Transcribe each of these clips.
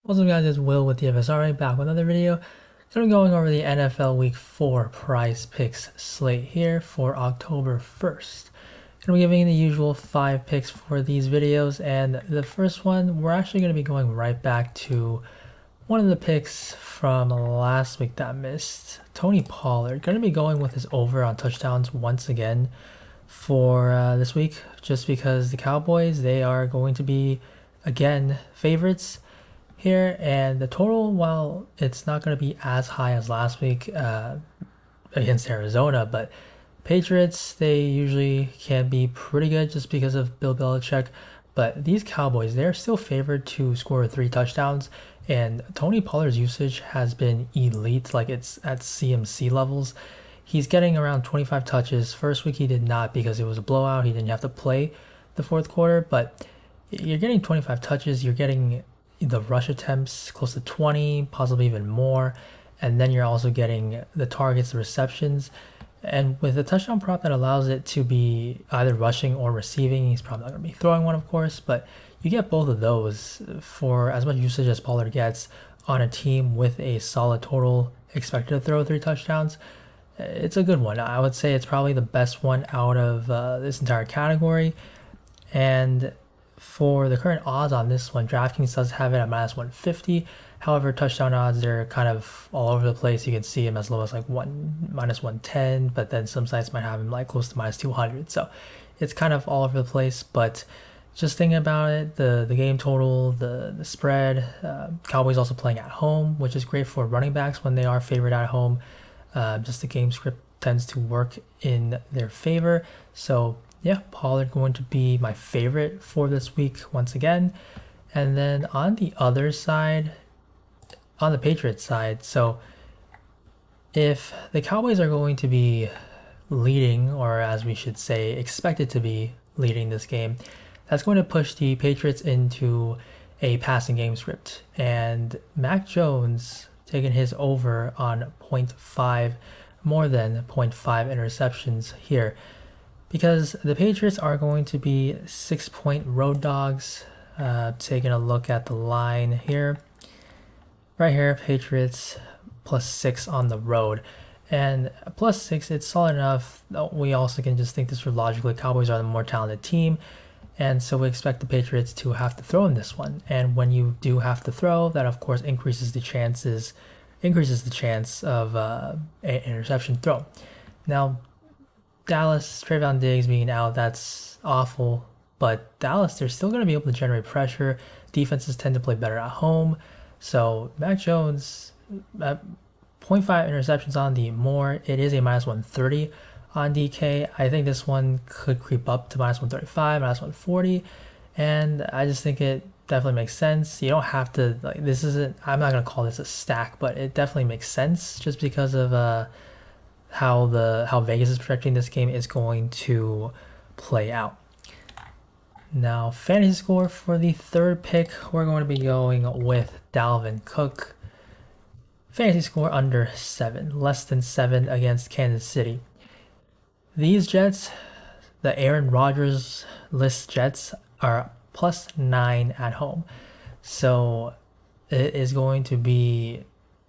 What's up guys, it's Will with DFS Army back with another video. So I'm going over the NFL Week 4 prize picks slate here for October 1st. Gonna be giving the usual 5 picks for these videos, and the first one, we're actually gonna be going right back to one of the picks from last week that missed. Tony Pollard, gonna be going with his over on touchdowns once again for this week, just because the Cowboys, they are going to be, again, favorites here, and the total, while it's not going to be as high as last week against Arizona, but Patriots, they usually can be pretty good just because of Bill Belichick. But these Cowboys, they're still favored to score 3 touchdowns, and Tony Pollard's usage has been elite, like it's at CMC levels. He's getting around 25 touches. First week he did not because it was a blowout. He didn't have to play the fourth quarter, but you're getting 25 touches. You're getting the rush attempts close to 20, possibly even more, and then you're also getting the targets, the receptions, and with a touchdown prop that allows it to be either rushing or receiving. He's probably not going to be throwing one, of course, but you get both of those for as much usage as Pollard gets on a team with a solid total expected to throw 3 touchdowns. It's a good one. I would say it's probably the best one out of this entire category. And for the current odds on this one, DraftKings does have it at -150. However, touchdown odds, they're kind of all over the place. You can see them as low as like -110, but then some sites might have them like close to -200. So it's kind of all over the place. But just thinking about it, the game total, the spread, Cowboys also playing at home, which is great for running backs when they are favored at home. Just the game script tends to work in their favor. So yeah, Pollard going to be my favorite for this week once again. And then on the other side, on the Patriots side, so if the Cowboys are going to be leading, or as we should say, expected to be leading this game, that's going to push the Patriots into a passing game script. And Mac Jones taking his over on 0.5, more than 0.5 interceptions here, because the Patriots are going to be 6-point road dogs. Taking a look at the line here. Right here, Patriots +6 on the road. And +6, it's solid enough. We also can just think this through logically. Cowboys are the more talented team, and so we expect the Patriots to have to throw in this one. And when you do have to throw, that of course increases the chance of an interception throw. Now, Dallas, Trayvon Diggs being out, that's awful. But Dallas, they're still going to be able to generate pressure. Defenses tend to play better at home. So Mac Jones, 0.5 interceptions on the more. It is a -130 on DK. I think this one could creep up to -135, -140. And I just think it definitely makes sense. You don't have to, like, this isn't, I'm not going to call this a stack, but it definitely makes sense just because of how Vegas is projecting this game is going to play out. Now, fantasy score for the third pick, we're going to be going with Dalvin Cook. Fantasy score under 7, less than 7 against Kansas City. These Jets, the Aaron Rodgers list Jets, are +9 at home. So it is going to be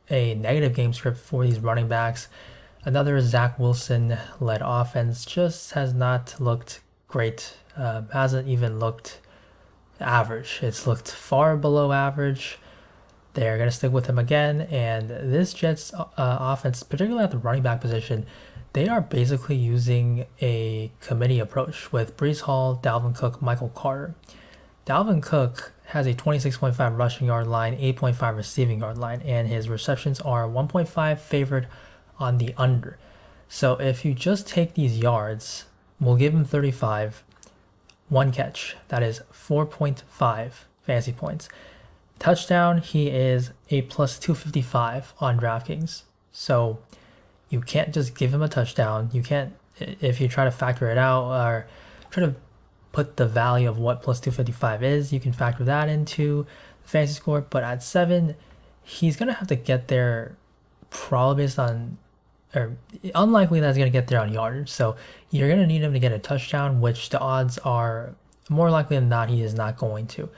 a negative game script for these running backs. Another Zach Wilson-led offense just has not looked great. Hasn't even looked average. It's looked far below average. They're going to stick with him again. And this Jets offense, particularly at the running back position, they are basically using a committee approach with Breece Hall, Dalvin Cook, Michael Carter. Dalvin Cook has a 26.5 rushing yard line, 8.5 receiving yard line, and his receptions are 1.5 favored on the under. So if you just take these yards, we'll give him 35, 1 catch. That is 4.5 fantasy points. Touchdown, he is a +255 on DraftKings. So you can't just give him a touchdown. You can't, if you try to factor it out or try to put the value of what +255 is, you can factor that into the fantasy score. But at 7, he's going to have to get there probably based on, or unlikely that he's going to get there on yardage. So you're going to need him to get a touchdown, which the odds are more likely than not he is not going to.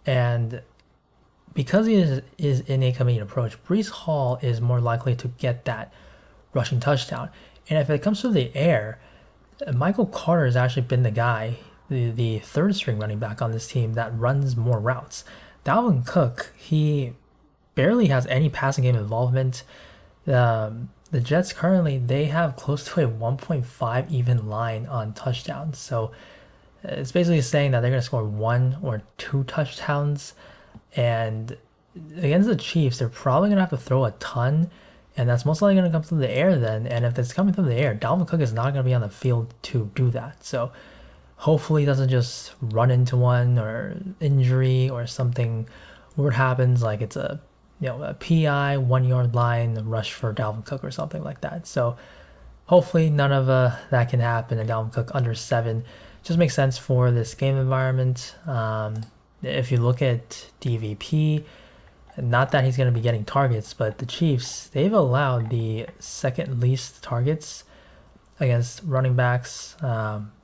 And because he is in a convenient approach, Breece Hall is more likely to get that rushing touchdown. And if it comes through the air, Michael Carter has actually been the guy, the third string running back on this team that runs more routes. Dalvin Cook, he barely has any passing game involvement. The Jets currently they have close to a 1.5 even line on touchdowns. So it's basically saying that they're going to score 1 or 2 touchdowns. And against the Chiefs, they're probably going to have to throw a ton. And that's most likely going to come through the air then. And if it's coming through the air, Dalvin Cook is not going to be on the field to do that. So hopefully he doesn't just run into one or injury or something weird happens, like it's a PI 1 yard line rush for Dalvin Cook or something like that. So hopefully none of that can happen. And Dalvin Cook under 7 just makes sense for this game environment. If you look at DVP, not that he's going to be getting targets, but the Chiefs, they've allowed the second least targets against running backs.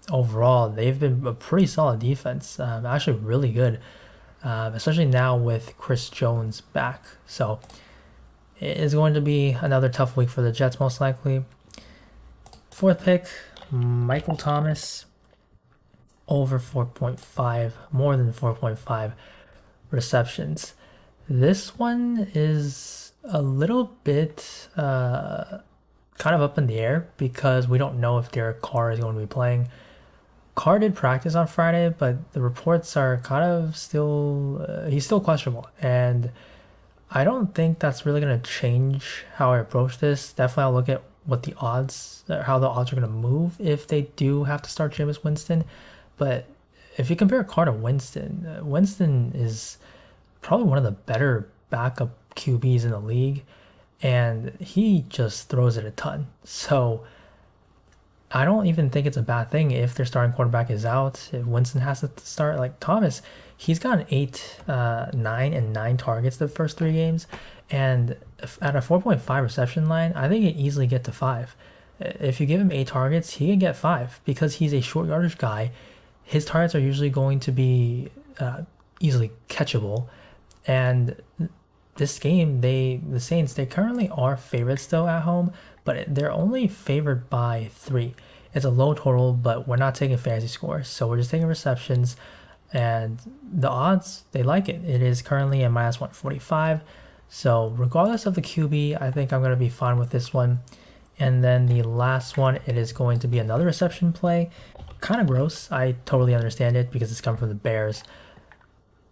Overall, they've been a pretty solid defense, actually really good, especially now with Chris Jones back. So it is going to be another tough week for the Jets, most likely. Fourth pick, Michael Thomas, over 4.5, more than 4.5 receptions. This one is a little bit kind of up in the air because we don't know if Derek Carr is going to be playing. Carr did practice on Friday, but the reports are kind of still, he's still questionable. And I don't think that's really going to change how I approach this. Definitely I'll look at what the odds, how the odds are going to move if they do have to start Jameis Winston. But if you compare Carr to Winston, Winston is probably one of the better backup QBs in the league, and he just throws it a ton. So I don't even think it's a bad thing if their starting quarterback is out. If Winston has to start, like Thomas, he's gotten 8, 9, and 9 targets the first 3 games, and at a 4.5 reception line, I think he can easily get to 5. If you give him 8 targets, he can get 5 because he's a short yardage guy. His targets are usually going to be easily catchable. And this game, the Saints, they currently are favorites still at home, but they're only favored by 3. It's a low total, but we're not taking fantasy scores, so we're just taking receptions. And the odds, they like it. It is currently at minus 145. So regardless of the QB, I think I'm going to be fine with this one. And then the last one, it is going to be another reception play. Kind of gross. I totally understand it because it's coming from the Bears.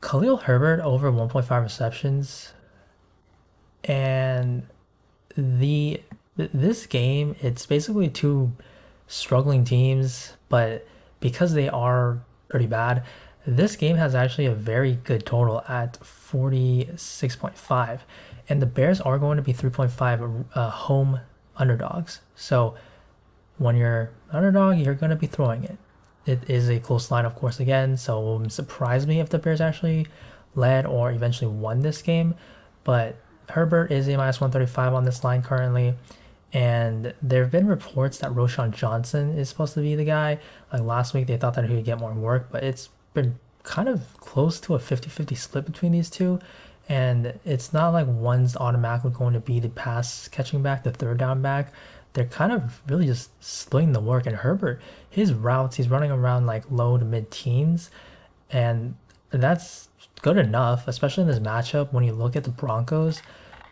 Khalil Herbert over 1.5 receptions. And this game, it's basically 2 struggling teams, but because they are pretty bad, this game has actually a very good total at 46.5. And the Bears are going to be 3.5 home underdogs. So when you're underdog, you're going to be throwing it. It is a close line, of course, again, so it wouldn't surprise me if the Bears actually led or eventually won this game. But Herbert is a minus 135 on this line currently. And there have been reports that Roschon Johnson is supposed to be the guy. Like last week, they thought that he would get more work, but it's been kind of close to a 50-50 split between these two. And it's not like one's automatically going to be the pass catching back, the third down back. They're kind of really just splitting the work. And Herbert, his routes, he's running around like low to mid teens. And that's good enough, especially in this matchup when you look at the Broncos.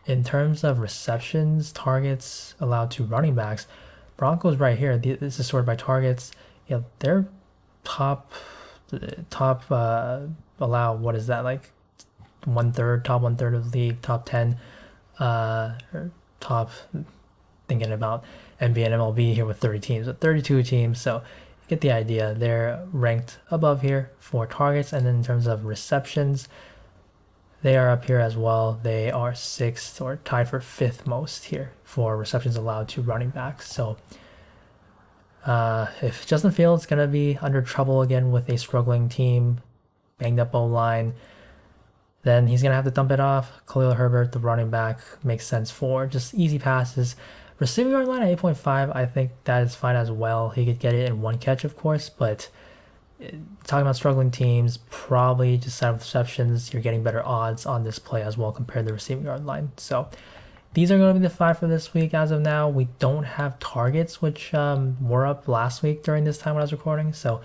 In terms of receptions, targets allowed to running backs, Broncos right here, this is sorted by targets. You know, they're top allow, what is that, like top 1/3 of the league, top 10, or top, thinking about NBA and MLB here with 30 teams, with 32 teams. So you get the idea. They're ranked above here for targets, and then in terms of receptions, they are up here as well. They are 6th or tied for 5th most here for receptions allowed to running backs. So if Justin Fields is going to be under trouble again with a struggling team, banged up O-line, then he's going to have to dump it off. Khalil Herbert, the running back, makes sense for just easy passes. Receiving yard line at 8.5, I think that is fine as well. He could get it in one catch, of course, but talking about struggling teams, probably just side of receptions, you're getting better odds on this play as well compared to the receiving yard line. So these are going to be the 5 for this week. As of now, we don't have targets, which were up last week during this time when I was recording. So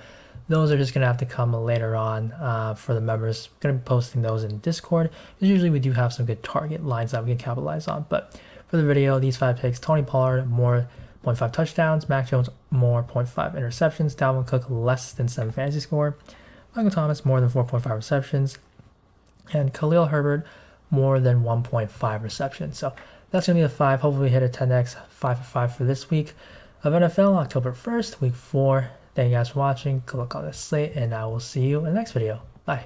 those are just going to have to come later on for the members. Going to be posting those in Discord. Because usually we do have some good target lines that we can capitalize on. But for the video, these 5 picks: Tony Pollard, more 0.5 touchdowns; Mac Jones, more 0.5 interceptions; Dalvin Cook, less than 7 fantasy score; Michael Thomas, more than 4.5 receptions; and Khalil Herbert, more than 1.5 receptions. So that's going to be the 5. Hopefully we hit a 10x 5 for 5 for this week of NFL, October 1st, week 4. Thank you guys for watching. Good luck on this slate, and I will see you in the next video. Bye.